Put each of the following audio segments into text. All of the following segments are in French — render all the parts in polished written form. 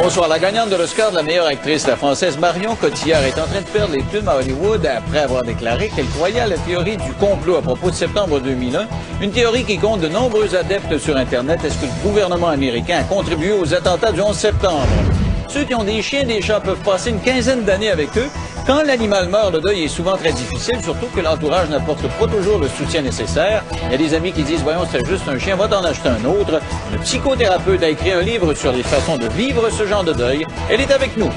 Bonsoir. La gagnante de l'Oscar de la meilleure actrice, la Française Marion Cotillard, est en train de perdre les plumes à Hollywood après avoir déclaré qu'elle croyait à la théorie du complot à propos de septembre 2001, une théorie qui compte de nombreux adeptes sur Internet. Est-ce que le gouvernement américain a contribué aux attentats du 11 septembre? Ceux qui ont des chiens, des chats peuvent passer une quinzaine d'années avec eux. Quand l'animal meurt, le deuil est souvent très difficile, surtout que l'entourage n'apporte pas toujours le soutien nécessaire. Il y a des amis qui disent « Voyons, c'est juste un chien, va t'en acheter un autre ». Le psychothérapeute a écrit un livre sur les façons de vivre ce genre de deuil. Elle est avec nous.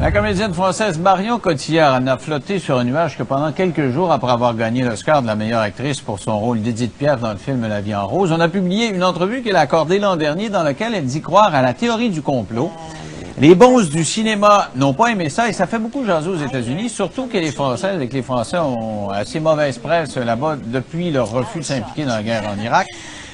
La comédienne française Marion Cotillard en a flotté sur un nuage que pendant quelques jours après avoir gagné l'Oscar de la meilleure actrice pour son rôle d'Édith Piaf dans le film La vie en rose, on a publié une entrevue qu'elle a accordée l'an dernier dans laquelle elle dit croire à la théorie du complot. Les bons du cinéma n'ont pas aimé ça et ça fait beaucoup jaser aux États-Unis, surtout que les Françaises et que les Français ont assez mauvaise presse là-bas depuis leur refus de s'impliquer dans la guerre en Irak.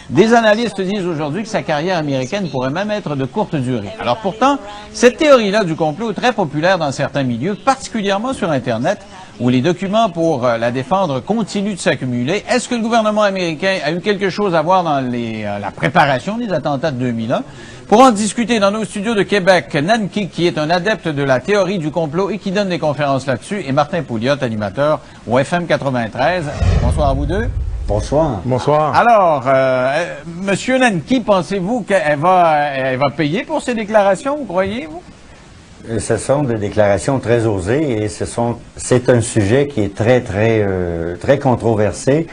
Des analystes disent aujourd'hui que sa carrière américaine pourrait même être de courte durée. Alors pourtant, cette théorie-là du complot est très populaire dans certains milieux, particulièrement sur Internet, où les documents pour la défendre continuent de s'accumuler. Est-ce que le gouvernement américain a eu quelque chose à voir dans la préparation des attentats de 2001? Pour en discuter dans nos studios de Québec, Nanki, qui est un adepte de la théorie du complot et qui donne des conférences là-dessus, et Martin Pouliot, animateur au FM 93. Bonsoir à vous deux. Bonsoir. Bonsoir. Alors, Monsieur Nanki, pensez-vous qu'elle va payer pour ces déclarations, vous croyez, vous? Ce sont des déclarations très osées et c'est un sujet qui est très controversé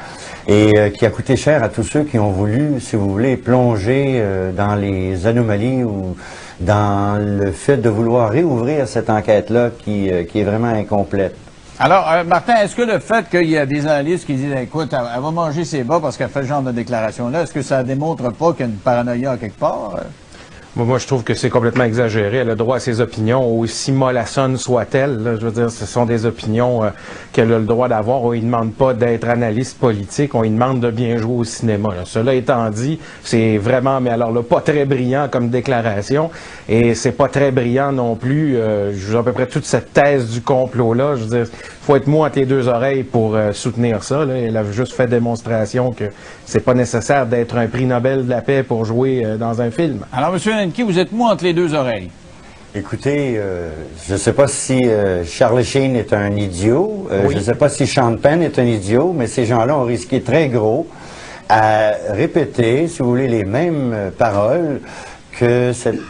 et qui a coûté cher à tous ceux qui ont voulu, si vous voulez, plonger dans les anomalies ou dans le fait de vouloir réouvrir cette enquête-là qui est vraiment incomplète. Alors, Martin, est-ce que le fait qu'il y a des analystes qui disent « Écoute, elle va manger ses bas parce qu'elle fait ce genre de déclaration-là », est-ce que ça démontre pas qu'il y a une paranoïa quelque part? Moi, je trouve que c'est complètement exagéré. Elle a droit à ses opinions, aussi mollassonnes soient-elles. Je veux dire, ce sont des opinions qu'elle a le droit d'avoir. On ne lui demande pas d'être analyste politique, on lui demande de bien jouer au cinéma. Là. Cela étant dit, c'est vraiment, mais alors là, pas très brillant comme déclaration. Et c'est pas très brillant non plus, je veux à peu près toute cette thèse du complot-là. Je veux dire, faut être mou entre les deux oreilles pour soutenir ça. Là. Elle a juste fait démonstration que c'est pas nécessaire d'être un prix Nobel de la paix pour jouer dans un film. Alors, monsieur Nanki, vous êtes mou entre les deux oreilles. Écoutez, je ne sais pas si Charlie Sheen est un idiot, Oui. je ne sais pas si Sean Penn est un idiot, mais ces gens-là ont risqué très gros à répéter, si vous voulez, les mêmes paroles que cette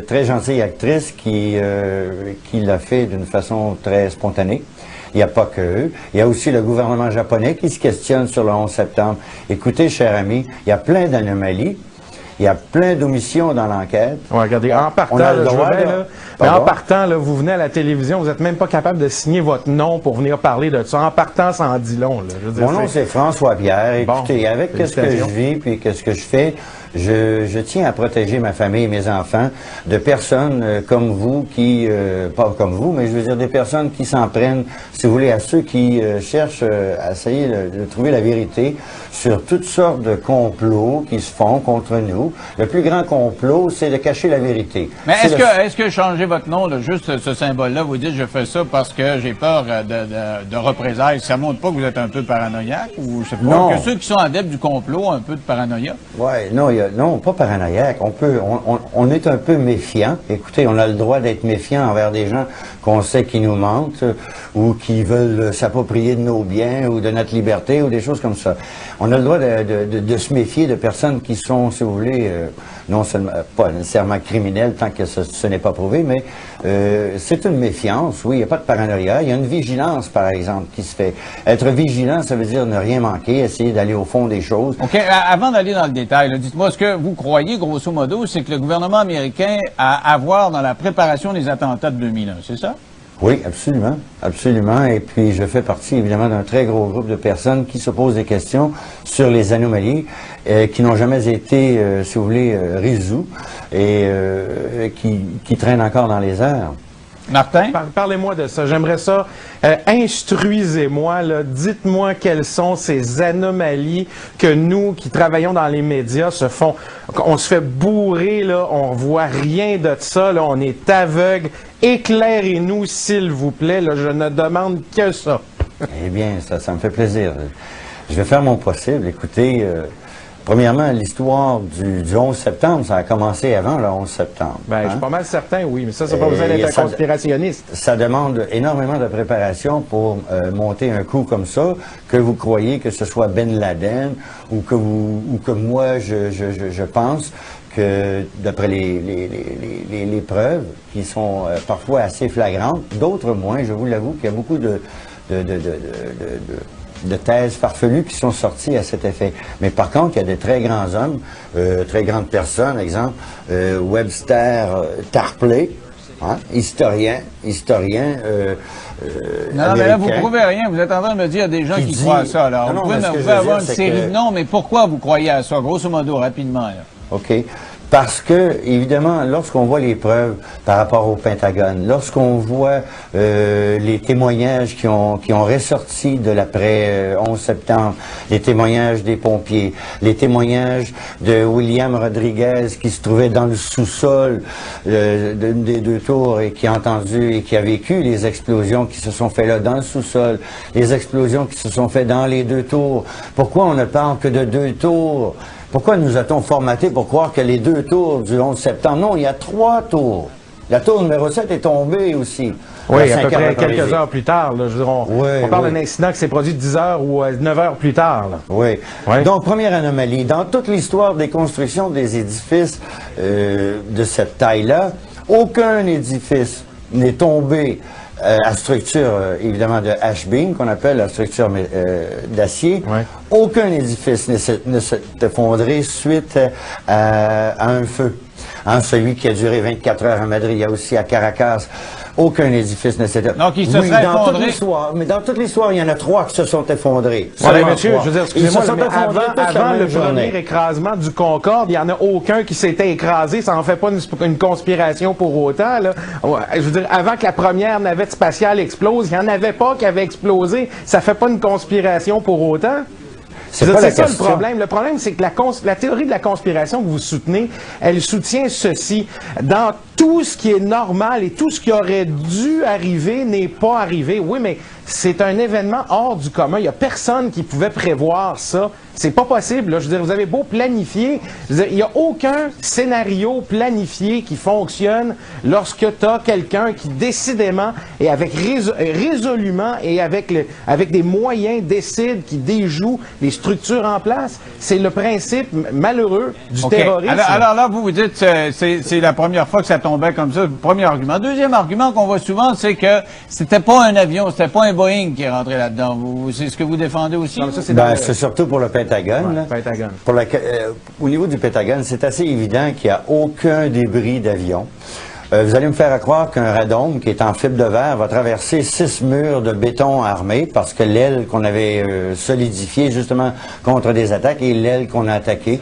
très gentille actrice qui l'a fait d'une façon très spontanée. Il n'y a pas que eux. Il y a aussi le gouvernement japonais qui se questionne sur le 11 septembre. Écoutez, cher ami, il y a plein d'anomalies. Il y a plein d'omissions dans l'enquête. Ouais, regardez, en partant, On a le là, droit, mais en partant, là, vous venez à la télévision, vous n'êtes même pas capable de signer votre nom pour venir parler de ça. En partant, ça en dit long. Là. Je veux dire, Mon nom, c'est François Pierre. Écoutez, Bon, avec qu'est-ce que je vis puis qu'est-ce que je fais, je tiens à protéger ma famille et mes enfants de personnes comme vous qui, pas comme vous, mais je veux dire des personnes qui s'en prennent, si vous voulez, à ceux qui cherchent à essayer de trouver la vérité sur toutes sortes de complots qui se font contre nous. Le plus grand complot, c'est de cacher la vérité. Mais est-ce que changer votre nom, là, juste ce symbole-là, vous dites « je fais ça parce que j'ai peur de représailles », ça montre pas que vous êtes un peu paranoïaque ou c'est pas que ceux qui sont adeptes du complot ont un peu de paranoïa? Ouais, non, pas paranoïaque. On est un peu méfiant. Écoutez, on a le droit d'être méfiant envers des gens qu'on sait qui nous mentent ou qui veulent s'approprier de nos biens ou de notre liberté ou des choses comme ça. On a le droit de se méfier de personnes qui sont, si vous voulez, non seulement pas nécessairement criminelles tant que ce n'est pas prouvé, mais c'est une méfiance, oui, il n'y a pas de paranoïa. Il y a une vigilance, par exemple, qui se fait. Être vigilant, ça veut dire ne rien manquer, essayer d'aller au fond des choses. OK, avant d'aller dans le détail, dites-moi, ce que vous croyez, grosso modo, c'est que le gouvernement américain a à voir dans la préparation des attentats de 2001, c'est ça? Oui, absolument, absolument. Et puis, je fais partie, évidemment, d'un très gros groupe de personnes qui se posent des questions sur les anomalies qui n'ont jamais été, si vous voulez, résolues et qui traînent encore dans les airs. Martin? Parlez-moi de ça. J'aimerais ça. Instruisez-moi, là. Dites-moi quelles sont ces anomalies que nous, qui travaillons dans les médias, on se fait bourrer, là. On voit rien de ça, là. On est aveugle. Éclairez-nous, s'il vous plaît, là. Je ne demande que ça. Eh bien, ça me fait plaisir. Je vais faire mon possible. Écoutez, premièrement, l'histoire du 11 septembre, ça a commencé avant le 11 septembre. Ben, je suis pas mal certain, oui, mais ça pas besoin d'être un conspirationniste. Ça demande énormément de préparation pour monter un coup comme ça, que vous croyez que ce soit Ben Laden ou que moi, je pense que, d'après les preuves, qui sont parfois assez flagrantes, d'autres moins, je vous l'avoue, qu'il y a beaucoup de thèses farfelues qui sont sorties à cet effet. Mais par contre, il y a des très grands hommes, très grandes personnes, exemple, Webster Tarpley, hein, historien. Non, mais là, vous ne prouvez rien. Vous êtes en train de me dire des gens qui croient à ça. Alors, vous pouvez avoir une série de noms, mais pourquoi vous croyez à ça, grosso modo, rapidement, là? OK. Parce que, évidemment, lorsqu'on voit les preuves par rapport au Pentagone, lorsqu'on voit les témoignages qui ont ressorti de l'après 11 septembre, les témoignages des pompiers, les témoignages de William Rodriguez qui se trouvait dans le sous-sol des deux tours et qui a entendu et qui a vécu les explosions qui se sont faites là dans le sous-sol, les explosions qui se sont faites dans les deux tours. Pourquoi on ne parle que de deux tours? Pourquoi nous a-t-on formaté pour croire que les deux tours du 11 septembre? Non, il y a 3 tours. La tour numéro 7 est tombée aussi. Oui, à peu près quelques heures plus tard. Là, je veux dire, on parle d'un incident qui s'est produit 10 heures ou 9 heures plus tard. Là. Oui. Donc, première anomalie. Dans toute l'histoire des constructions des édifices de cette taille-là, aucun édifice n'est tombé à structure, évidemment, de H-beam, qu'on appelle la structure d'acier. Ouais. Aucun édifice ne s'est effondré suite à un feu. Hein, celui qui a duré 24 heures à Madrid, il y a aussi à Caracas. Aucun édifice ne s'est effondré. Donc, il se serait effondré. Mais dans toute l'histoire, il y en a 3 qui se sont effondrés. Oui, monsieur, je veux dire, excusez-moi, mais avant le journée. premier écrasement du Concorde, il n'y en a aucun qui s'était écrasé. Ça n'en fait pas une conspiration pour autant. Là. Je veux dire, avant que la première navette spatiale explose, il n'y en avait pas qui avait explosé. Ça ne fait pas une conspiration pour autant. C'est ça le problème. Le problème, c'est que la théorie de la conspiration que vous soutenez, elle soutient ceci. Dans tout ce qui est normal et tout ce qui aurait dû arriver n'est pas arrivé. Oui, mais c'est un événement hors du commun. Il n'y a personne qui pouvait prévoir ça. C'est pas possible. Là. Je veux dire, vous avez beau planifier, je veux dire, il n'y a aucun scénario planifié qui fonctionne lorsque tu as quelqu'un qui décidément et avec résolument et avec des moyens décide, qui déjoue les structures en place. C'est le principe malheureux du terrorisme. Alors là, vous dites c'est la première fois que ça tombait comme ça. Premier argument. Deuxième argument qu'on voit souvent, c'est que c'était pas un avion, c'était pas un Boeing qui est rentré là-dedans. C'est ce que vous défendez aussi? Non, c'est surtout pour le Pentagone. Ouais, Pentagone. Au niveau du Pentagone, c'est assez évident qu'il n'y a aucun débris d'avion. Vous allez me faire croire qu'un radome qui est en fibre de verre va traverser 6 murs de béton armé parce que l'aile qu'on avait solidifiée justement contre des attaques est l'aile qu'on a attaquée.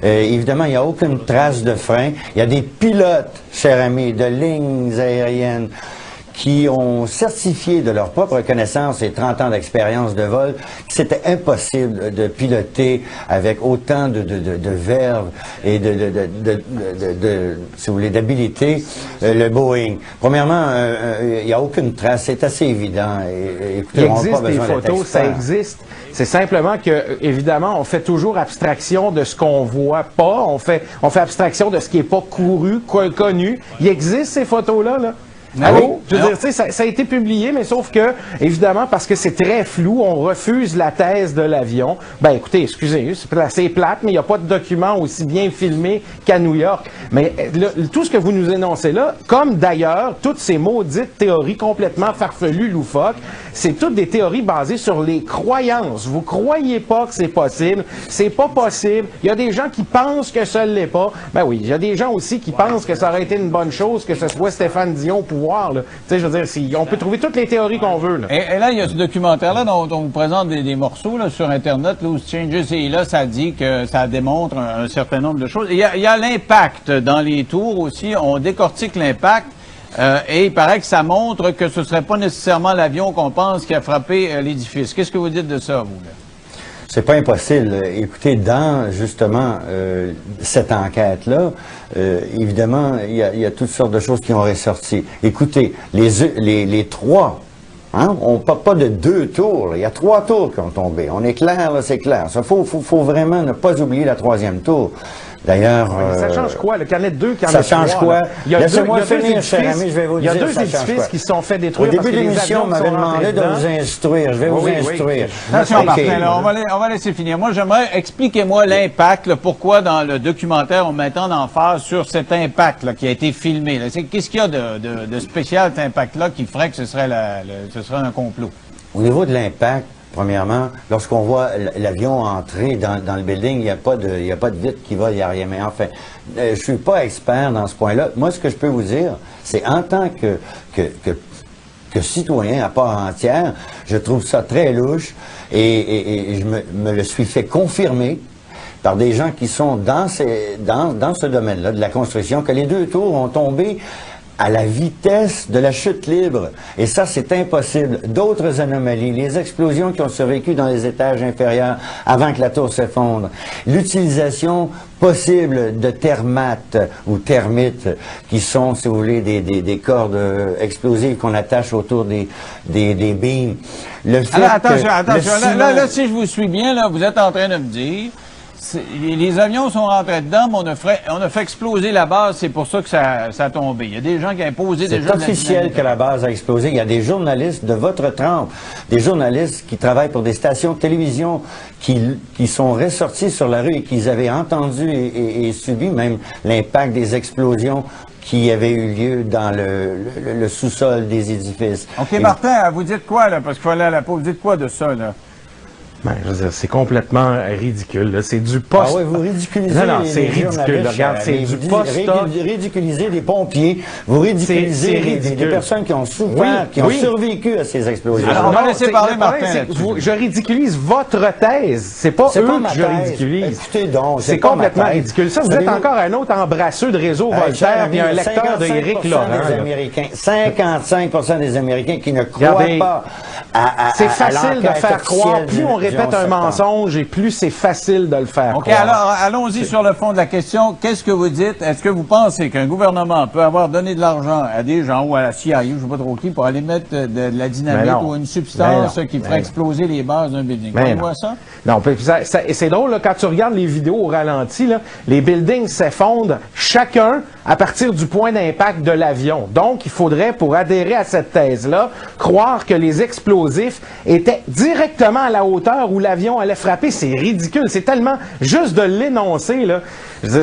Évidemment, il n'y a aucune trace de frein. Il y a des pilotes, chers amis, de lignes aériennes qui ont certifié de leur propre connaissance et 30 ans d'expérience de vol que c'était impossible de piloter avec autant de verve et si vous voulez, d'habilité le Boeing. Premièrement, il n'y a aucune trace, c'est assez évident. Écoutez, il existe des photos, ça existe. C'est simplement que, évidemment, on fait toujours abstraction de ce qu'on voit pas. On fait abstraction de ce qui est pas couru, connu. Il existe ces photos-là, là. Non. Je veux dire, tu sais, ça a été publié, mais sauf que, évidemment, parce que c'est très flou, on refuse la thèse de l'avion. Ben, écoutez, excusez, c'est plate, mais il n'y a pas de document aussi bien filmé qu'à New York. Mais tout ce que vous nous énoncez là, comme d'ailleurs toutes ces maudites théories complètement farfelues, loufoques, c'est toutes des théories basées sur les croyances. Vous croyez pas que c'est possible, c'est pas possible. Il y a des gens qui pensent que ça ne l'est pas. Ben oui, il y a des gens aussi qui pensent que ça aurait été une bonne chose que ce soit Stéphane Dion au pouvoir. Tu sais, je veux dire, on peut trouver toutes les théories qu'on veut. Là. Et là, il y a ce documentaire-là dont on vous présente des morceaux là, sur Internet, là, où Changes, et là, ça dit que ça démontre un certain nombre de choses. Il y a l'impact dans les tours aussi. On décortique l'impact. Et il paraît que ça montre que ce ne serait pas nécessairement l'avion qu'on pense qui a frappé l'édifice. Qu'est-ce que vous dites de ça, vous, là? C'est pas impossible. Écoutez, dans justement cette enquête-là, évidemment, il y a toutes sortes de choses qui ont ressorti. Écoutez, les trois, hein, on parle pas de 2 tours, là. Il y a 3 tours qui ont tombé. On est clair, là, c'est clair. Ça, faut vraiment ne pas oublier la 3e tour. D'ailleurs... ça change quoi? Le carnet 2, carnet 3? Ça change quoi? Laissez-moi finir, cher ami, je vais vous dire. Il y a 2 édifices qui se sont fait détruire. Au début de l'émission, on m'avait demandé de vous instruire. Je vais vous instruire. Attention, Martin, là, on va laisser finir. Moi, expliquez-moi l'impact, là, pourquoi dans le documentaire, on met tant d'emphase sur cet impact là, qui a été filmé. Qu'est-ce qu'il y a de spécial, cet impact-là, qui ferait que ce serait un complot? Au niveau de l'impact, premièrement, lorsqu'on voit l'avion entrer dans le building, il n'y a pas de vitre qui va, il n'y a rien. Mais enfin, je suis pas expert dans ce point-là. Moi, ce que je peux vous dire, c'est en tant que citoyen à part entière, je trouve ça très louche et je me le suis fait confirmer par des gens qui sont dans ce domaine-là de la construction, que les 2 tours ont tombé à la vitesse de la chute libre. Et ça, c'est impossible. D'autres anomalies, les explosions qui ont survécu dans les étages inférieurs avant que la tour s'effondre, l'utilisation possible de thermates ou termites qui sont, si vous voulez, des cordes explosives qu'on attache autour des beams. Le fait attention, là, si je vous suis bien, là, vous êtes en train de me dire... Les avions sont rentrés dedans, mais on a fait exploser la base, c'est pour ça que ça a tombé. Il y a des gens qui ont imposé déjà... C'est officiel que la base a explosé. Il y a des journalistes de votre trempe, des journalistes qui travaillent pour des stations de télévision qui sont ressortis sur la rue et qui avaient entendu et subi même l'impact des explosions qui avaient eu lieu dans le sous-sol des édifices. OK, Martin, vous dites quoi, là? Parce qu'il faut aller à la pause. Vous dites quoi de ça, là? Ben, je veux dire, c'est complètement ridicule. C'est du post. Ah oui, vous ridiculisez. Non, c'est ridicule. Regarde, c'est du post-stock. Vous ridiculisez des pompiers. Vous ridiculisez des personnes qui ont souffert, qui ont survécu à ces explosions. Alors, on va laisser parler Martin. Je ridiculise votre thèse. C'est pas eux que je ridiculise. Écoutez donc, c'est complètement ridicule. Ça, vous êtes encore un autre embrasseux de réseau Voltaire et un lecteur de Éric Laurent. 55% des Américains qui ne croient pas à c'est facile de faire croire. officielle Plus on répète un mensonge et plus c'est facile de le faire OK, croire. alors, allons-y sur le fond de la question. Qu'est-ce que vous dites? Est-ce que vous pensez qu'un gouvernement peut avoir donné de l'argent à des gens ou à la CIA, je ne sais pas trop qui, pour aller mettre de la dynamite ou une substance qui ferait exploser les bases d'un building? On voit ça? Non, et c'est drôle, là, quand tu regardes les vidéos au ralenti, là, les buildings s'effondrent chacun à partir du point d'impact de l'avion. Donc, il faudrait, pour adhérer à cette thèse-là, croire que les explosifs étaient directement à la hauteur où l'avion allait frapper. C'est ridicule. C'est tellement juste de l'énoncer, là.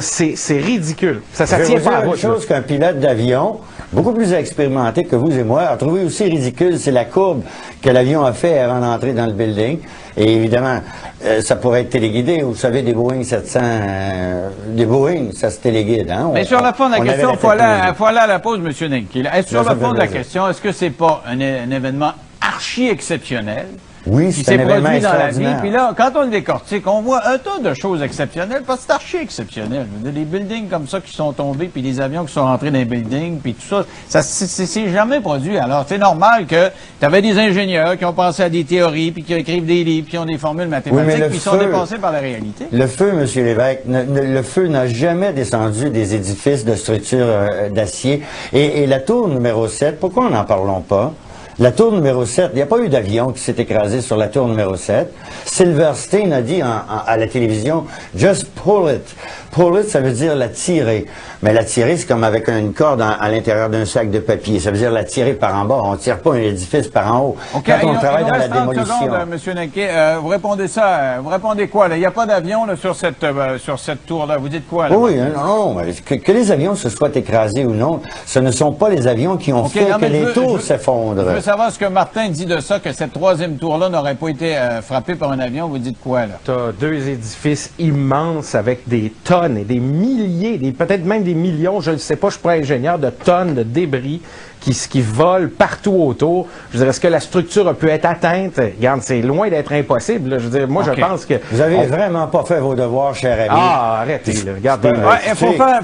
C'est ridicule. Ça tient pas à une chose qu'un pilote d'avion, beaucoup plus expérimenté que vous et moi, a trouvé aussi ridicule, c'est la courbe que l'avion a fait avant d'entrer dans le building. Et évidemment, ça pourrait être téléguidé. Vous savez, des Boeing 700, des Boeing, ça se téléguide. Hein? Mais sur le fond de la question, il faut aller à la pause, M. Nenki. Sur le fond de la question, est-ce que c'est pas un événement archi-exceptionnel? Oui, c'est un événement extraordinaire. Puis là, quand on le décortique, on voit un tas de choses exceptionnelles, parce que c'est archi-exceptionnel. Des buildings comme ça qui sont tombés, puis des avions qui sont rentrés dans les buildings, puis tout ça, c'est jamais produit. Alors, c'est normal que tu avais des ingénieurs qui ont pensé à des théories, puis qui écrivent des livres, puis qui ont des formules mathématiques, puis qui sont dépassés par la réalité. Le feu, M. Lévesque, le feu n'a jamais descendu des édifices de structure d'acier. Et la tour numéro 7, pourquoi n'en parlons pas? La tour numéro 7, il n'y a pas eu d'avion qui s'est écrasé sur la tour numéro 7. Silverstein a dit à la télévision, « Just pull it ». Pull it, ça veut dire la tirer. Mais la tirer, c'est comme avec une corde à l'intérieur d'un sac de papier. Ça veut dire la tirer par en bas. On ne tire pas un édifice par en haut. Okay, quand on travaille dans la démolition. Secondes, M. Nenki, vous répondez ça. Vous répondez quoi, là? Il n'y a pas d'avion sur cette tour-là. Vous dites quoi, là? Oui, non. Que les avions se soient écrasés ou non, ce ne sont pas les avions qui ont fait que les tours s'effondrent. Je veux savoir ce que Martin dit de ça, que cette troisième tour-là n'aurait pas été frappée par un avion. Vous dites quoi, là? Tu as 2 édifices immenses avec des tonnes et des milliers, peut-être même des millions, je ne sais pas, je suis pas ingénieur, de tonnes de débris qui volent partout autour. Je veux dire, est-ce que la structure peut être atteinte? Regarde, c'est loin d'être impossible. Là. Je veux dire, moi, je pense que... Vous avez vraiment pas fait vos devoirs, cher ami. Ah, arrêtez, là. Regardez. Il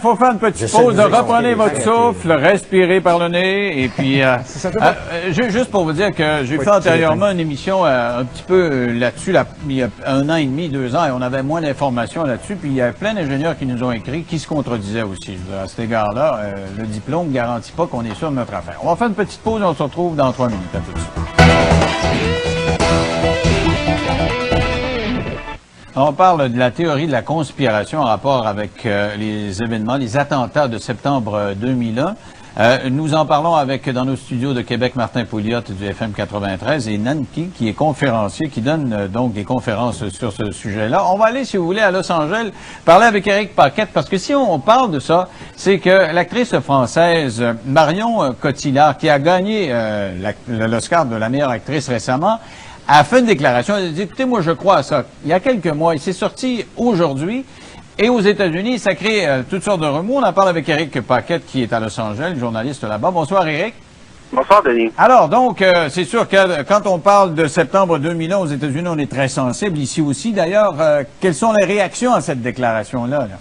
faut faire une petite pause. Reprenez votre souffle, respirez par le nez, et puis... juste pour vous dire que j'ai fait antérieurement une émission un petit peu là-dessus, il y a 1 an et demi, 2 ans, et on avait moins d'informations là-dessus, puis il y a plein d'ingénieurs qui nous ont écrit, qui se contredisaient aussi. Je veux dire, à cet égard-là, le diplôme ne garantit pas qu'on est sûr de notre affaire. On va faire une petite pause, on se retrouve dans 3 minutes. À tout de suite. On parle de la théorie de la conspiration en rapport avec les événements, les attentats de septembre 2001. Nous en parlons avec, dans nos studios de Québec, Martin Pouliot du FM 93 et Nanki, qui est conférencier, qui donne donc des conférences sur ce sujet-là. On va aller, si vous voulez, à Los Angeles, parler avec Éric Paquette, parce que si on parle de ça, c'est que l'actrice française Marion Cotillard, qui a gagné l'Oscar de la meilleure actrice récemment, a fait une déclaration. Elle a dit, écoutez, moi je crois à ça. Il y a quelques mois, il s'est sorti aujourd'hui. Et aux États-Unis, ça crée toutes sortes de remous. On en parle avec Éric Paquette, qui est à Los Angeles, journaliste là-bas. Bonsoir, Éric. Bonsoir, Denis. Alors, donc, c'est sûr que quand on parle de septembre 2001 aux États-Unis, on est très sensible. Ici aussi, d'ailleurs, quelles sont les réactions à cette déclaration-là, là?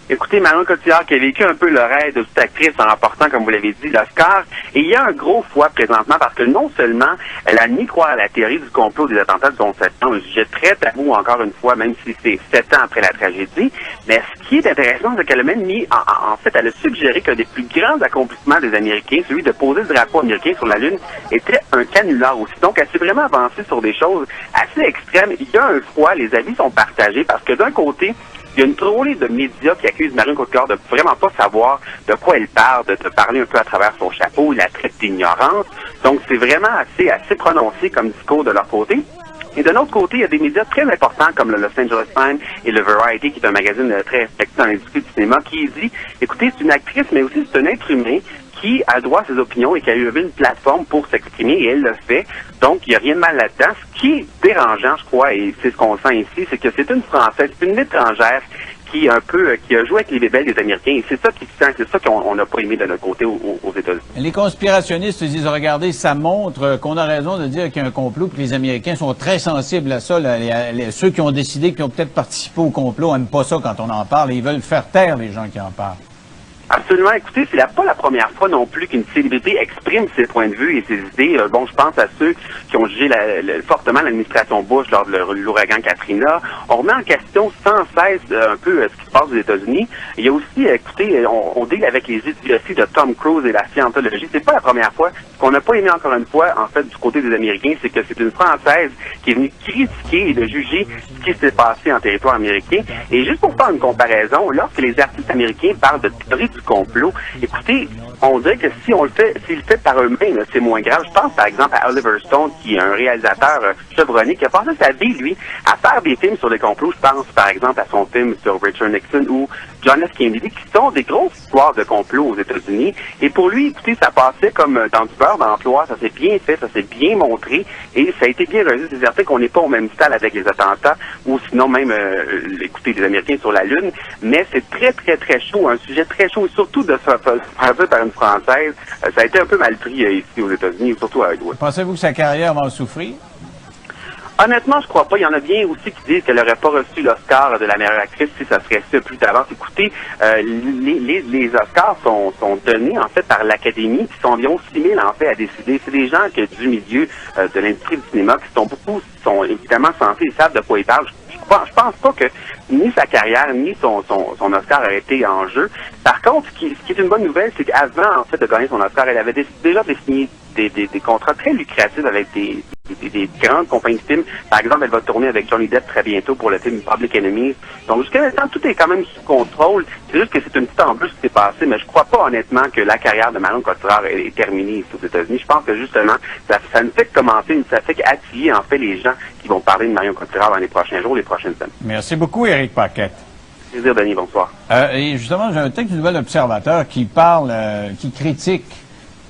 Écoutez, Marion Cotillard qui a vécu un peu le rêve de toute actrice en remportant, comme vous l'avez dit, l'Oscar. Et il y a un gros foie présentement parce que non seulement elle a nié croire à la théorie du complot des attentats du 11 septembre, un sujet très tabou encore une fois, même si c'est 7 ans après la tragédie, mais ce qui est intéressant, c'est qu'elle a même mis, en fait, elle a suggéré qu'un des plus grands accomplissements des Américains, celui de poser le drapeau américain sur la Lune, était un canular aussi. Donc, elle s'est vraiment avancée sur des choses assez extrêmes. Il y a un foie, les avis sont partagés parce que d'un côté, il y a une trollée de médias qui accusent Marion Cotillard de vraiment pas savoir de quoi elle parle, de parler un peu à travers son chapeau, la traite d'ignorance. Donc, c'est vraiment assez prononcé comme discours de leur côté. Et de l'autre côté, il y a des médias très importants comme le Los Angeles Times et le Variety, qui est un magazine très respecté dans l'industrie du cinéma, qui dit, écoutez, c'est une actrice, mais aussi c'est un être humain qui a droit à ses opinions et qui a eu une plateforme pour s'exprimer, et elle le fait. Donc, il n'y a rien de mal là-dedans. Ce qui est dérangeant, je crois, et c'est ce qu'on sent ici, c'est que c'est une Française, c'est une étrangère qui a joué avec les bébés des Américains, et c'est ça qui se sent, c'est ça qu'on n'a pas aimé de notre côté aux États-Unis. Les conspirationnistes disent, regardez, ça montre qu'on a raison de dire qu'il y a un complot, que les Américains sont très sensibles à ça. Ceux qui ont décidé, qui ont peut-être participé au complot, n'aiment pas ça quand on en parle, et ils veulent faire taire les gens qui en parlent. Absolument. Écoutez, c'est pas la première fois non plus qu'une célébrité exprime ses points de vue et ses idées. Bon, je pense à ceux qui ont jugé fortement l'administration Bush lors de l'ouragan Katrina. On remet en question sans cesse un peu ce qui se passe aux États-Unis. Il y a aussi, écoutez, on deal avec les idioties de Tom Cruise et la scientologie. C'est pas la première fois. Ce qu'on n'a pas aimé encore une fois, en fait, du côté des Américains, c'est que c'est une Française qui est venue critiquer et de juger ce qui s'est passé en territoire américain. Et juste pour faire une comparaison, lorsque les artistes américains parlent de théorie du complot, écoutez, on dirait que s'ils le fait par eux-mêmes, c'est moins grave. Je pense par exemple à Oliver Stone, qui est un réalisateur chevronné, qui a passé sa vie, lui, à faire des films sur des complots. Je pense par exemple à son film sur Richard Nixon ou John F. Kennedy, qui sont des grosses histoires de complots aux États-Unis. Et pour lui, écoutez, ça passait comme dans du beurre d'emploi, ça s'est bien fait, ça s'est bien montré, et ça a été bien reçu. C'est certain qu'on n'est pas au même stade avec les attentats, ou sinon même, écoutez, les Américains sur la Lune, mais c'est très, très, très chaud, un sujet très chaud, surtout de se faire par une Française. Ça a été un peu mal pris ici aux États-Unis, surtout à Hollywood. Pensez-vous que sa carrière va en souffrir? Honnêtement, je crois pas. Il y en a bien aussi qui disent qu'elle n'aurait pas reçu l'Oscar de la meilleure actrice si ça serait ça plus d'avance. Écoutez, les Oscars sont donnés en fait par l'Académie, qui sont environ 6 000 en fait à décider. C'est des gens du milieu de l'industrie du cinéma qui sont évidemment censés, ils savent de quoi ils parlent. Je pense pas que ni sa carrière, ni son Oscar a été en jeu. Par contre, ce qui est une bonne nouvelle, c'est qu'avant, en fait, de gagner son Oscar, elle avait déjà signé des contrats très lucratifs avec des grandes compagnies de films. Par exemple, elle va tourner avec Johnny Depp très bientôt pour le film Public Enemies. Donc, jusqu'à maintenant, tout est quand même sous contrôle. C'est juste que c'est une petite embûche qui s'est passée, mais je crois pas honnêtement que la carrière de Marion Cotillard est terminée ici aux États-Unis. Je pense que justement, ça ne fait que commencer, ça fait qu'attirer en fait les gens qui vont parler de Marion Cotillard dans les prochains jours, les prochaines semaines. Merci beaucoup, Éric Paquette. Plaisir, Denis, bonsoir. Et justement, j'ai un texte du Nouvel Observateur qui parle, qui critique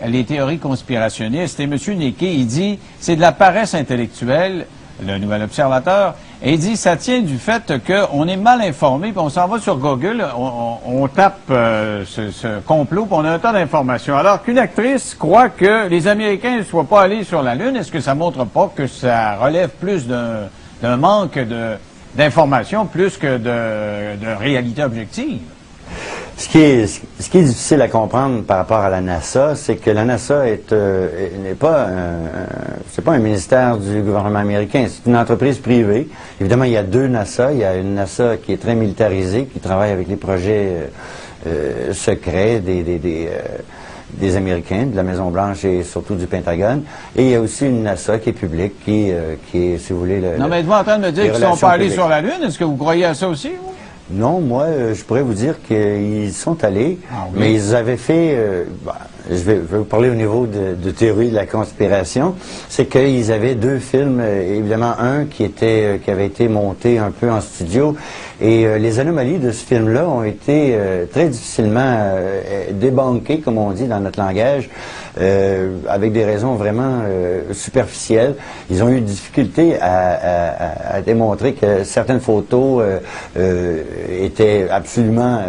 les théories conspirationnistes. Et M. Néquet, il dit, c'est de la paresse intellectuelle le Nouvel Observateur, et il dit ça tient du fait qu'on est mal informé, puis on s'en va sur Google, on tape ce complot, puis on a un tas d'informations. Alors qu'une actrice croit que les Américains ne soient pas allés sur la Lune, est-ce que ça montre pas que ça relève plus d'un manque d'informations plus que de réalité objective? Ce qui est difficile à comprendre par rapport à la NASA, c'est que la NASA n'est pas c'est pas un ministère du gouvernement américain, c'est une entreprise privée. Évidemment, il y a deux NASA. Il y a une NASA qui est très militarisée, qui travaille avec les projets secrets des Américains, de la Maison-Blanche et surtout du Pentagone. Et il y a aussi une NASA qui est publique, qui est, si vous voulez, Non, mais êtes-vous en train de me dire qu'ils ne sont pas allés sur la Lune? Est-ce que vous croyez à ça aussi, vous? Non, moi, je pourrais vous dire qu'ils sont allés, oui. mais ils avaient fait, je vais vous parler au niveau de théorie de la conspiration, c'est qu'ils avaient deux films, évidemment un qui avait été monté un peu en studio, et les anomalies de ce film-là ont été très difficilement débunkées, comme on dit dans notre langage, avec des raisons vraiment superficielles. Ils ont eu difficulté à démontrer que certaines photos étaient absolument...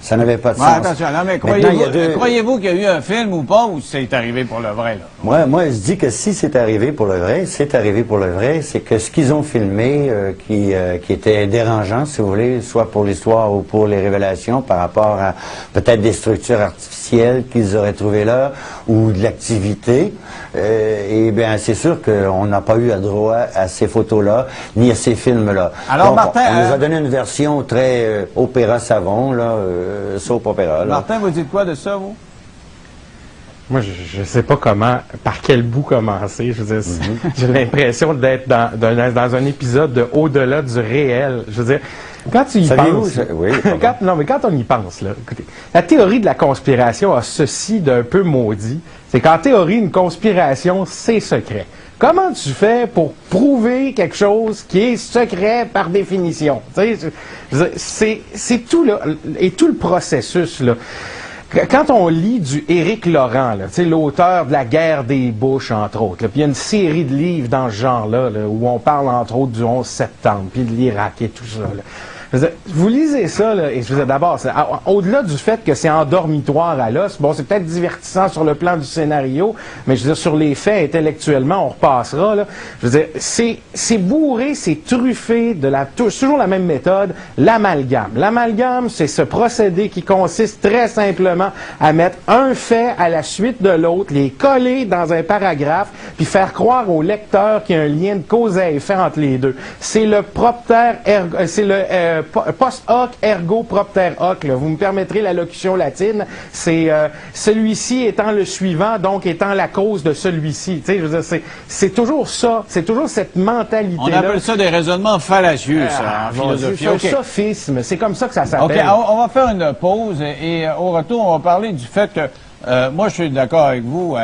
ça n'avait pas de sens. Attention, non, mais croyez-vous qu'il y a eu un film ou pas, ou c'est arrivé pour le vrai, là? Moi, je dis que si c'est arrivé pour le vrai, c'est arrivé pour le vrai, c'est que ce qu'ils ont filmé, qui était dérangeant, si vous voulez, soit pour l'histoire ou pour les révélations par rapport à peut-être des structures artificielles qu'ils auraient trouvées là, ou de l'activité, et bien c'est sûr qu'on n'a pas eu droit à ces photos-là, ni à ces films-là. Alors, donc, Martin, on nous a donné une version très opéra savon, là, soap opéra. Là. Martin, vous dites quoi de ça, vous? Moi, je ne sais pas par quel bout commencer. Je veux dire, j'ai l'impression d'être dans un épisode de Au-delà du réel. Je veux dire, quand tu y penses... quand on y pense, là, écoutez, la théorie de la conspiration a ceci d'un peu maudit, c'est qu'en théorie, une conspiration, c'est secret. Comment tu fais pour prouver quelque chose qui est secret par définition? C'est tout, là, et tout le processus, là. Quand on lit du Éric Laurent, l'auteur de La guerre des Bush, entre autres, puis il y a une série de livres dans ce genre-là, où on parle, entre autres, du 11 septembre, puis de l'Irak et tout ça. Là. Vous lisez ça, là, et je vous dis d'abord, au-delà du fait que c'est en dormitoire à l'os, bon, c'est peut-être divertissant sur le plan du scénario, mais je veux dire, sur les faits, intellectuellement, on repassera, là. Je veux dire, c'est bourré, c'est truffé de toujours la même méthode, l'amalgame. L'amalgame, c'est ce procédé qui consiste très simplement à mettre un fait à la suite de l'autre, les coller dans un paragraphe, puis faire croire au lecteur qu'il y a un lien de cause à effet entre les deux. C'est le propter, c'est le post hoc ergo propter hoc. Là. Vous me permettrez la locution latine. C'est celui-ci étant le suivant, donc étant la cause de celui-ci. Tu sais, je veux dire, c'est toujours ça. C'est toujours cette mentalité-là. On appelle ça des raisonnements fallacieux, ça, en philosophie. C'est un sophisme. C'est comme ça que ça s'appelle. OK, on va faire une pause et au retour, on va parler du fait que moi, je suis d'accord avec vous,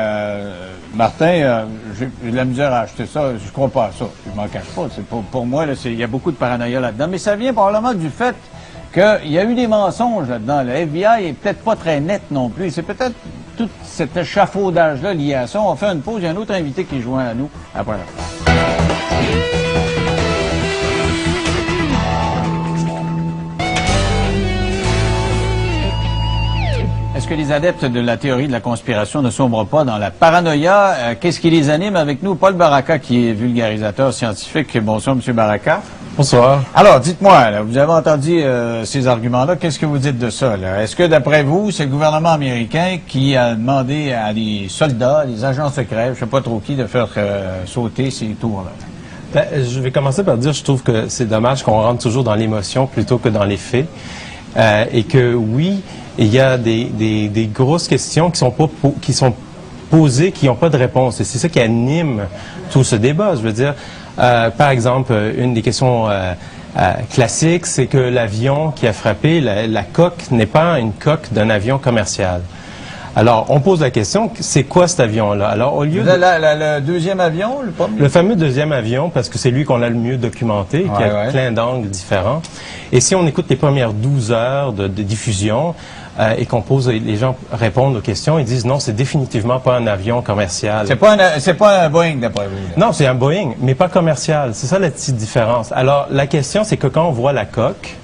Martin, j'ai de la misère à acheter ça, je crois pas à ça, je m'en cache pas. Pour moi, il y a beaucoup de paranoïa là-dedans, mais ça vient probablement du fait qu'il y a eu des mensonges là-dedans. Le FBI est peut-être pas très net non plus. C'est peut-être tout cet échafaudage-là lié à ça. On va faire une pause, il y a un autre invité qui est joint à nous après la pause. Est-ce que les adeptes de la théorie de la conspiration ne sombrent pas dans la paranoïa? Qu'est-ce qui les anime avec nous? Paul Baraka, qui est vulgarisateur scientifique. Bonsoir, M. Baraka. Bonsoir. Alors, dites-moi, là, vous avez entendu ces arguments-là. Qu'est-ce que vous dites de ça? Est-ce que, d'après vous, c'est le gouvernement américain qui a demandé à des soldats, des agents secrets, je ne sais pas trop qui, de faire sauter ces tours-là? Ben, je vais commencer par dire, je trouve que c'est dommage qu'on rentre toujours dans l'émotion plutôt que dans les faits. Et que, oui, il y a des grosses questions qui sont posées, qui n'ont pas de réponse. Et c'est ça qui anime tout ce débat. Je veux dire, par exemple, une des questions classiques, c'est que l'avion qui a frappé, la coque n'est pas une coque d'un avion commercial. Alors, on pose la question, c'est quoi cet avion-là? Alors, au lieu le deuxième avion, le premier? Le fameux deuxième avion, parce que c'est lui qu'on a le mieux documenté, qui a plein d'angles différents. Et si on écoute les premières 12 heures de diffusion, et qu'on pose, les gens répondent aux questions, ils disent non, c'est définitivement pas un avion commercial. C'est pas un Boeing, d'après vous. Là. Non, c'est un Boeing, mais pas commercial. C'est ça la petite différence. Alors, la question, c'est que quand on voit la coque,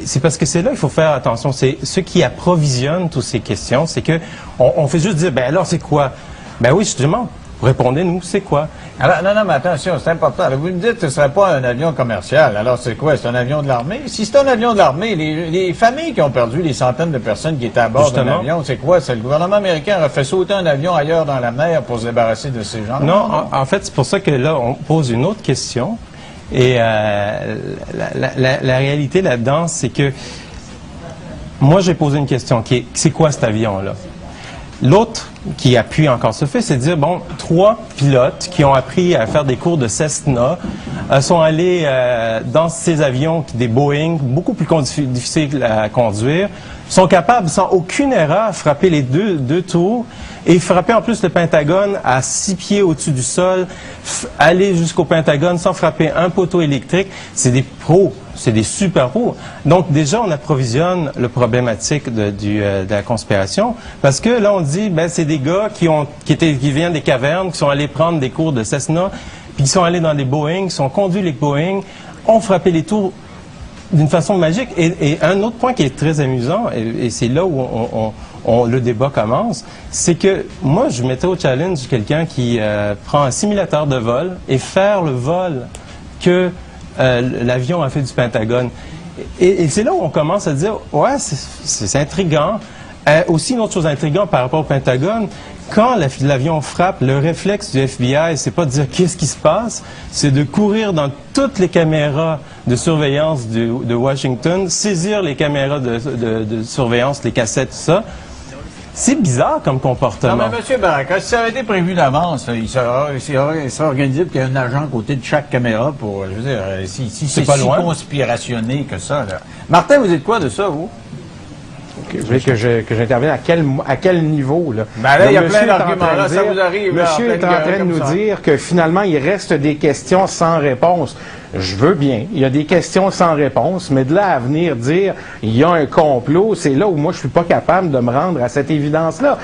c'est parce que c'est là il faut faire attention. C'est ceux qui approvisionnent toutes ces questions, c'est que on fait juste dire, ben alors c'est quoi? Ben oui, justement, répondez-nous, c'est quoi? Alors, non, mais attention, c'est important. Alors, vous me dites que ce ne serait pas un avion commercial. Alors, c'est quoi? C'est un avion de l'armée? Si c'est un avion de l'armée, les familles qui ont perdu les centaines de personnes qui étaient à bord d'un avion, c'est quoi? C'est le gouvernement américain a fait sauter un avion ailleurs dans la mer pour se débarrasser de ces gens-là? Non, en fait, c'est pour ça que là, on pose une autre question. Et la réalité là-dedans, c'est que moi, j'ai posé une question qui est, c'est quoi cet avion-là? L'autre qui appuie encore ce fait, c'est de dire, bon, 3 pilotes qui ont appris à faire des cours de Cessna sont allés dans ces avions, des Boeing, beaucoup plus difficiles à conduire, sont capables, sans aucune erreur, frapper les deux tours et frapper en plus le Pentagone à 6 pieds au-dessus du sol, aller jusqu'au Pentagone sans frapper un poteau électrique. C'est des pros. C'est des super pros. Donc, déjà, on approvisionne le problématique de la conspiration parce que là, on dit, ben, c'est des gars qui viennent des cavernes, qui sont allés prendre des cours de Cessna, puis qui sont allés dans des Boeing, qui sont conduits les Boeing, ont frappé les tours d'une façon magique. Et un autre point qui est très amusant, et c'est là où le débat commence, c'est que moi, je mettais au challenge quelqu'un qui prend un simulateur de vol et faire le vol que l'avion a fait du Pentagone. Et c'est là où on commence à dire, ouais, c'est intriguant. Aussi, une autre chose intrigante par rapport au Pentagone, quand l'avion frappe, le réflexe du FBI, c'est pas de dire qu'est-ce qui se passe, c'est de courir dans toutes les caméras de surveillance de Washington, saisir les caméras de surveillance, les cassettes, tout ça. C'est bizarre comme comportement. Non, mais M. Baraka, si ça avait été prévu d'avance, il serait organisé qu'il y ait un agent à côté de chaque caméra pour, je veux dire, si c'est pas si loin. conspirationné que ça, là. Martin, vous dites quoi de ça, vous? Vous voulez que j'intervienne à quel niveau, là? Ben là, il y a Monsieur plein est en d'arguments, train de là, ça dire- vous arrive, là, Monsieur en est pleine en gueule train de comme nous ça. dire que finalement, il reste des questions sans réponse. Je veux bien, il y a des questions sans réponse, mais de là à venir dire il y a un complot, c'est là où moi je suis pas capable de me rendre à cette évidence-là.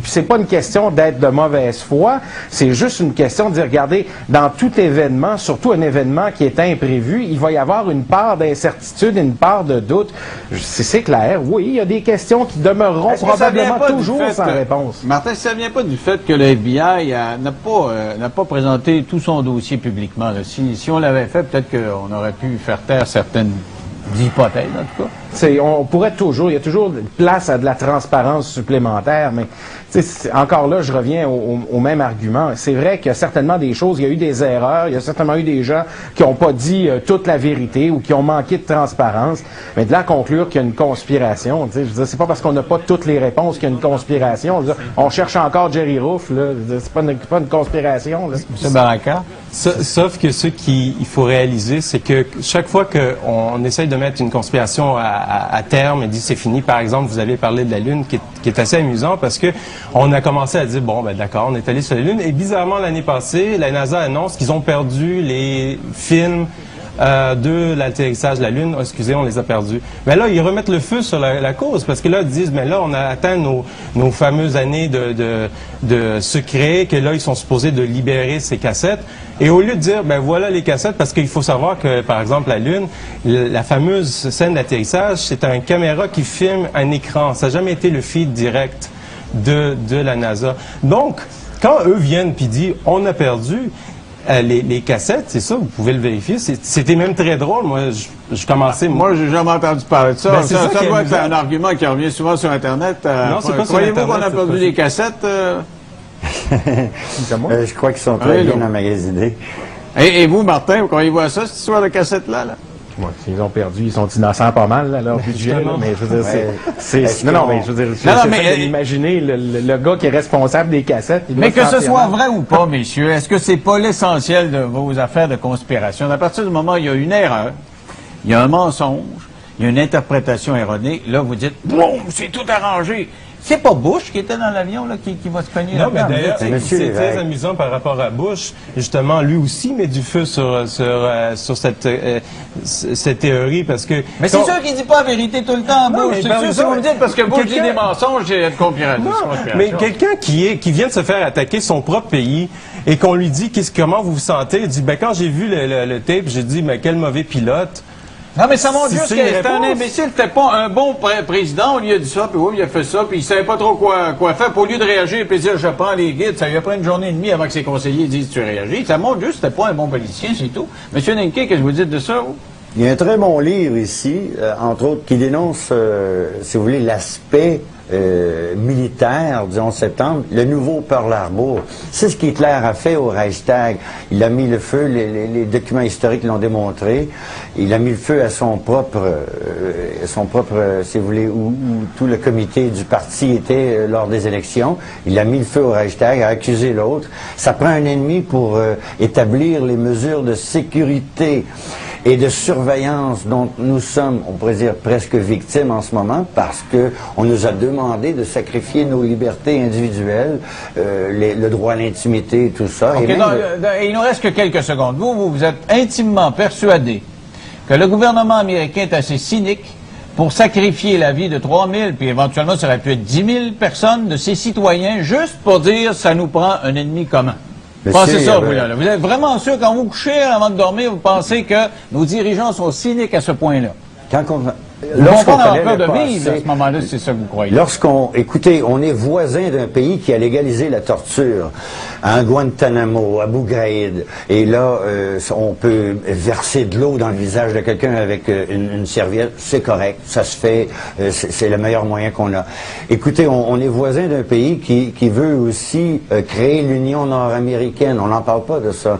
C'est pas une question d'être de mauvaise foi, c'est juste une question de dire, regardez, dans tout événement, surtout un événement qui est imprévu, il va y avoir une part d'incertitude, une part de doute. C'est clair, oui, il y a des questions qui demeureront Est-ce que ça vient probablement pas du toujours fait sans que- réponse. Martin, ça vient pas du fait que le FBI n'a pas présenté tout son dossier publiquement. Là. Si on l'avait fait, peut-être qu'on aurait pu faire taire certaines hypothèses, en tout cas. On pourrait toujours, il y a toujours place à de la transparence supplémentaire, mais encore là, je reviens au même argument. C'est vrai qu'il y a certainement des choses, il y a eu des erreurs, il y a certainement eu des gens qui n'ont pas dit toute la vérité ou qui ont manqué de transparence, mais de là à conclure qu'il y a une conspiration, je veux dire, c'est pas parce qu'on n'a pas toutes les réponses qu'il y a une conspiration. Je veux dire, on cherche encore Jerry Roof, là, c'est pas une conspiration. Là. M. Baraka? Sauf que ce qu'il faut réaliser, c'est que chaque fois qu'on essaye de mettre une conspiration à terme et dit c'est fini, par exemple, vous avez parlé de la Lune, qui est assez amusant parce que on a commencé à dire, bon, ben d'accord, on est allé sur la Lune, et bizarrement, l'année passée, la NASA annonce qu'ils ont perdu les films de l'atterrissage de la Lune. Excusez, on les a perdus. Mais là, ils remettent le feu sur la cause, parce que là, ils disent, mais là, on a atteint nos fameuses années de secret, que là, ils sont supposés de libérer ces cassettes. Et au lieu de dire, ben voilà les cassettes, parce qu'il faut savoir que, par exemple, la Lune, la fameuse scène d'atterrissage, c'est une caméra qui filme un écran. Ça n'a jamais été le feed direct de la NASA. Donc, quand eux viennent puis disent, on a perdu, les cassettes, c'est ça, vous pouvez le vérifier. C'était même très drôle. Moi, je commençais... Moi, j'ai jamais entendu parler de ça. Ben, c'est ça qui est doit être amusant. un argument qui revient souvent sur Internet. Non, c'est pas sur Croyez-vous Internet, qu'on a c'est perdu pas des cassettes? Je crois qu'ils sont très Oui, bien donc. emmagasinés. Et vous, Martin, vous croyez-vous à ça, cette histoire de cassettes-là? Là? Ouais, ils ont perdu, ils sont innocents pas mal, là, leur budget, là, mais je veux dire, Est-ce non, qu'on- mais je veux dire, Non, non, j'essaie mais- d'imaginer le gars qui est responsable des cassettes. il Mais doit que se ce sentir soit mal. vrai ou pas, messieurs, est-ce que c'est pas l'essentiel de vos affaires de conspiration? À partir du moment où il y a une erreur, il y a un mensonge, il y a une interprétation erronée, là, vous dites, boum, c'est tout arrangé. C'est pas Bush qui était dans l'avion, là, qui va se cogner Non, mais là-dedans. d'ailleurs, c'est Monsieur c'est Lévesque. très amusant par rapport à Bush. Justement, lui aussi met du feu sur cette théorie parce que... Mais c'est sûr qu'il dit pas la vérité tout le temps, Non, Bush. mais C'est par sûr, si exemple, vous me dites parce que Bush dit quelqu'un- des mensonges, j'ai de conspiration. Non, mais quelqu'un qui vient de se faire attaquer son propre pays et qu'on lui dit comment vous vous sentez, il dit quand j'ai vu le tape, j'ai dit mais quel mauvais pilote. Non, mais ça montre Si juste c'est que une c'était un réponse. imbécile, c'était pas un bon président. On lui a dit ça, puis oui, il a fait ça, puis il savait pas trop quoi faire. Puis au lieu de réagir et dire je prends les guides, ça lui a pris une journée et demie avant que ses conseillers disent tu réagis. Ça montre juste que c'était pas un bon politicien, c'est tout. Monsieur Nenke, qu'est-ce que vous dites de ça, vous? Il y a un très bon livre ici, entre autres, qui dénonce, si vous voulez, l'aspect militaire du 11 septembre, le nouveau Pearl Harbor. C'est ce qu'Hitler a fait au Reichstag. Il a mis le feu, les documents historiques l'ont démontré, il a mis le feu à son propre, si vous voulez, où tout le comité du parti était lors des élections. Il a mis le feu au Reichstag, a accusé l'autre. Ça prend un ennemi pour établir les mesures de sécurité et de surveillance dont nous sommes, on pourrait dire, presque victimes en ce moment, parce que on nous a demandé de sacrifier nos libertés individuelles, le droit à l'intimité et tout ça. OK, Et même il nous reste que quelques secondes. Vous êtes intimement persuadé que le gouvernement américain est assez cynique pour sacrifier la vie de 3 000, puis éventuellement ça aurait pu être 10 000 personnes de ses citoyens, juste pour dire ça nous prend un ennemi commun. Monsieur, Pensez ça, vous, là. Vous êtes vraiment sûr, quand vous couchez avant de dormir, vous pensez que nos dirigeants sont cyniques à ce point-là? quand on, Lorsqu'on a connaît peur le de vivre à passé, ce moment-là, c'est ça que vous croyez. écoutez, on est voisin d'un pays qui a légalisé la torture, à Guantanamo, à Abu Ghraib, et là, on peut verser de l'eau dans le visage de quelqu'un avec une serviette, c'est correct, ça se fait, c'est le meilleur moyen qu'on a. Écoutez, on est voisin d'un pays qui veut aussi créer l'Union nord-américaine, on n'en parle pas de ça.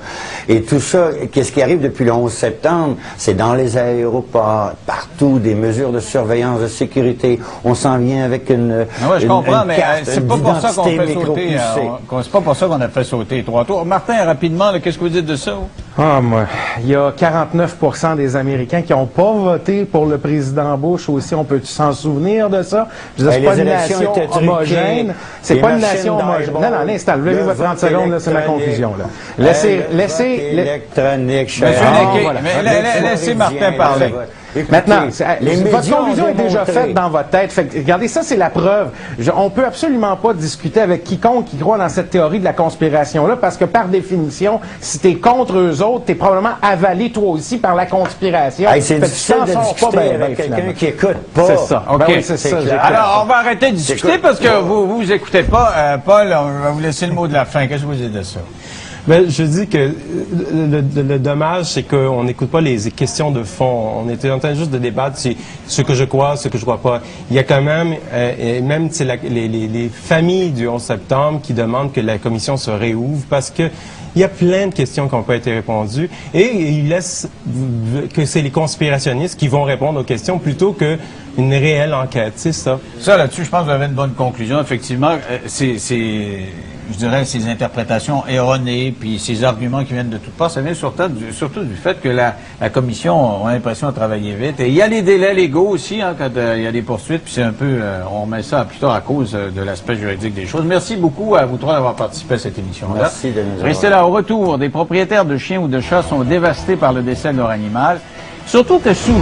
Et tout ça, qu'est-ce qui arrive depuis le 11 septembre? C'est dans les aéroports, partout, des mesures de surveillance, de sécurité. On s'en vient avec une Ah ouais, je comprends, mais carte c'est pas pour ça qu'on d'identité fait sauter. micro-poussée. C'est pas pour ça qu'on a fait sauter les 3 tours. Martin, rapidement, là, qu'est-ce que vous dites de ça? Vous? Ah, moi, il y a 49% des Américains qui n'ont pas voté pour le président Bush aussi. On peut s'en souvenir de ça? Je veux dire, c'est Ben, pas les une élections nation étaient truquées, homogène. C'est les pas une machines nation homogène. d'highball, Non, non, l'instant. Levez-vous le 30 vote secondes, là, c'est ma électronique. confusion, là. Laissez, électronique. Monsieur Ah, Nenke, voilà. mais laissez Martin parler. Écoutez, Maintenant, les votre médias conclusion ont est déjà démontré- faite dans votre tête. Fait que, regardez, ça, c'est la preuve. On peut absolument pas discuter avec quiconque qui croit dans cette théorie de la conspiration-là, parce que par définition, si t'es contre eux autres, t'es probablement avalé toi aussi par la conspiration. Hey, c'est Fait que tu difficile t'en de sors discuter ben, avec quelqu'un finalement. qui écoute pas. C'est ça. OK. Ben oui, c'est ça. C'est j'ai clair. compris. Alors, on va arrêter de discuter Écoute, parce que vous écoutez pas. Paul, on va vous laisser le mot de la fin. Qu'est-ce que vous dites de ça? Ben, je dis que le dommage, c'est qu'on n'écoute pas les questions de fond. On était en train juste de débattre sur ce que je crois, ce que je crois pas. Il y a quand même, et même c'est les familles du 11 septembre qui demandent que la commission se réouvre parce que il y a plein de questions qui n'ont pas été répondues et ils laissent que c'est les conspirationnistes qui vont répondre aux questions plutôt qu'une réelle enquête. C'est ça. Ça, là-dessus, je pense que vous avez une bonne conclusion. Effectivement, je dirais, ces interprétations erronées, puis ces arguments qui viennent de toutes parts, ça vient surtout du fait que la commission a l'impression de travailler vite. Et il y a les délais légaux aussi, hein, quand il y a des poursuites, puis c'est un peu, on met ça plus tard à cause de l'aspect juridique des choses. Merci beaucoup à vous trois d'avoir participé à cette émission-là. Merci de nous avoir- Restez là. Au retour, des propriétaires de chiens ou de chats sont dévastés par le décès de leur animal. Surtout que souvent,